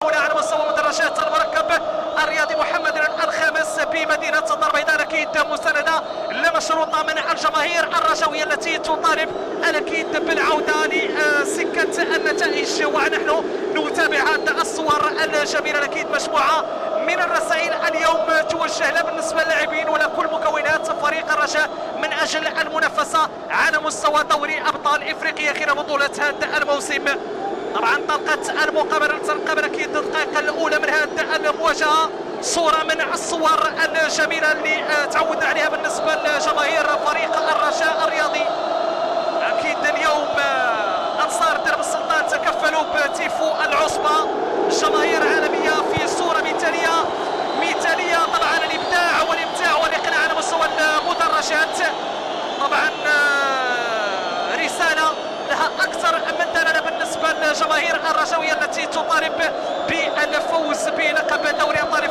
الاولى على مستوى مدرجات المركب الرياضي محمد الخامس بمدينه الدار البيضاء. اكيد مسانده لا مشروطه من الجماهير الرجاويه التي تطالب اكيد بالعوده لسكه النتائج، ونحن نتابع هذه الصور الجميله. اكيد مجموعه من الرسائل اليوم توجه لا بالنسبه للاعبين ولا كل مكونات فريق الرجاء من اجل المنافسه على مستوى دوري ابطال افريقيا خلال بطوله هذا الموسم. طبعا طلقت المقابله تنقابل اكيد الدقائق الاولى من هذه المواجهه، صوره من الصور الجميله اللي تعودنا عليها بالنسبه لجماهير فريق الرجاء الرياضي. اكيد اليوم انصار درب السلطان تكفلوا بتيفو العصبه، جماهير عالميه في صوره مثاليه. طبعا الابداع والاقناع على مستوى المدرجات. طبعا رساله لها اكثر من دلاله بالنسبه للجماهير الرجاويه التي تطالب بالفوز بلقب دوري ابطال